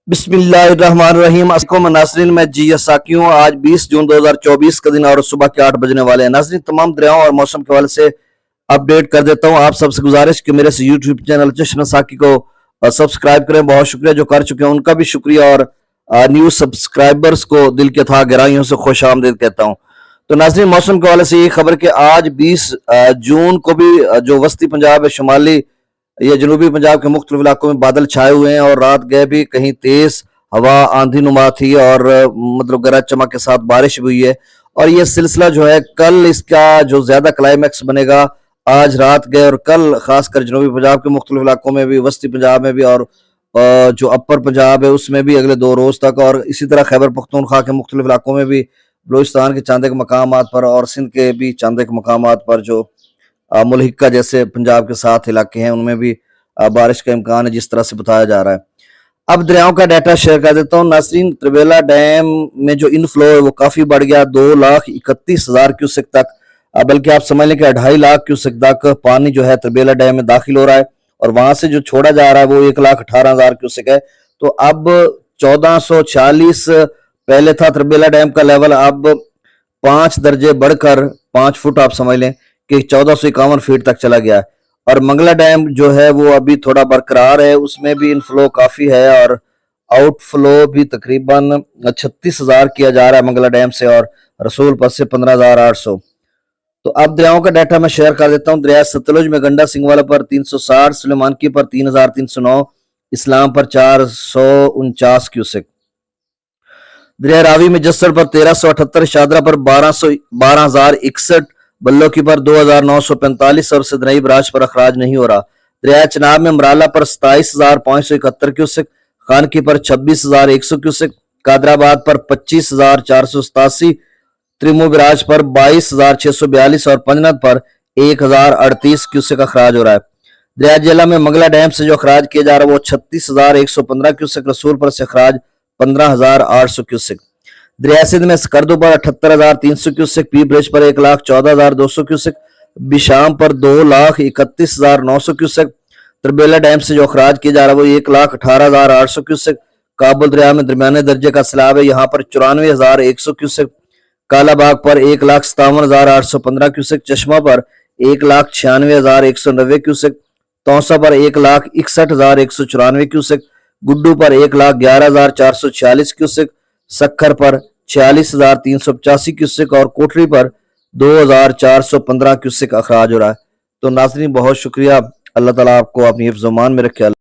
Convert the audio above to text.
بسم اللہ الرحمن الرحیم۔ السلام ناظرین، میں جی ساکی ہوں۔ آج 20 جون 2024 کا دن اور صبح کے 8 بجنے والے ہیں۔ ناظرین، تمام دریاؤں اور موسم کے حوالے سے اپڈیٹ کر دیتا ہوں۔ آپ سب سے گزارش کہ میرے سے یوٹیوب چینل چشمہ ساکی کو سبسکرائب کریں۔ بہت شکریہ جو کر چکے ہیں، ان کا بھی شکریہ، اور نیو سبسکرائبرز کو دل کے تھا گہرائیوں سے خوش آمدید کہتا ہوں۔ تو ناظرین، موسم کے حوالے سے یہ خبر کہ آج 20 جون کو بھی جو وسطی پنجاب ہے، شمالی یا جنوبی پنجاب کے مختلف علاقوں میں بادل چھائے ہوئے ہیں، اور رات گئے بھی کہیں تیز ہوا آندھی نما تھی، اور مطلب گرج چمک کے ساتھ بارش بھی ہوئی ہے۔ اور یہ سلسلہ جو ہے کل اس کا جو زیادہ کلائمیکس بنے گا، آج رات گئے اور کل خاص کر جنوبی پنجاب کے مختلف علاقوں میں بھی، وسطی پنجاب میں بھی، اور جو اپر پنجاب ہے اس میں بھی اگلے 2 روز تک، اور اسی طرح خیبر پختونخوا کے مختلف علاقوں میں بھی، بلوچستان کے چاند ایک مقامات پر، اور سندھ کے بھی چاند ایک مقامات پر جو ملحقہ جیسے پنجاب کے ساتھ علاقے ہیں ان میں بھی بارش کا امکان ہے، جس طرح سے بتایا جا رہا ہے۔ اب دریاؤں کا ڈیٹا شیئر کر دیتا ہوں۔ ناظرین، تربیلا ڈیم میں جو انفلو ہے وہ کافی بڑھ گیا، 2,31,000 کیوسک تک، بلکہ آپ سمجھ لیں کہ 2.5 لاکھ کیوسک تک پانی جو ہے تربیلا ڈیم میں داخل ہو رہا ہے، اور وہاں سے جو چھوڑا جا رہا ہے وہ 1,18,000 کیوسک ہے۔ تو اب 1446 پہلے تھا تربیلا ڈیم کا لیول، اب 5 درجے بڑھ کر 5 فٹ آپ سمجھ لیں کہ 1451 فٹ تک چلا گیا ہے۔ اور منگلہ ڈیم جو ہے وہ ابھی تھوڑا برقرار ہے، اس میں بھی انفلو کافی ہے، اور آؤٹ فلو بھی تقریباً 36,000 کیا جا رہا ہے منگلہ ڈیم سے، اور رسول پت سے 15,800۔ تو اب دریاؤں کا ڈیٹا میں شیئر کر دیتا ہوں۔ دریا ستلج میں گنڈا سنگھ پر 360، سلیمانکی پر 3,309، اسلام پر 449 کیوسک۔ دریا راوی میں جسر پر 1,378، شادرہ پر 12,061، بلو کی پر 2,945، اور سدنئی براج پر اخراج نہیں ہو رہا۔ دریا چناب میں مرالہ پر 27,571 کیوسک، خانکی پر 26,100 کیوسک، قادر آباد پر 25,487، تریمو براج پر 22,642، اور پنجنت پر 1,038 کیوسک اخراج ہو رہا ہے۔ دریا جیلہ میں منگلہ ڈیم سے جو اخراج کیا جا رہا ہے وہ 36,115 کیوسک، رسول پر سے اخراج 15,800 کیوسک۔ دریا سندھ میں سکردو پر 78,300 کیوسک، پی برج پر 1,14,200 کیوسک، بشام پر 2,31,900 کیوسک۔ تربیلا ڈیم سے جو اخراج کیا جا رہا ہے وہ 1,18,800 کیوسک۔ کابل دریا میں درمیانے درجے کا سیلاب ہے، یہاں پر 94,100 کیوسک۔ کالا باغ پر 1,57,815 کیوسک، چشمہ پر 1,96,190 کیوسک، توسا پر 1,61,194 کیوسک، گڈو پر 1,11,446 کیوسک، سکھر پر 46,385 کیوسک، اور کوٹری پر 2,415 کیوسک اخراج ہو رہا ہے۔ تو ناظرین، بہت شکریہ، اللہ تعالیٰ آپ کو اپنی حفظ و امان میں رکھے۔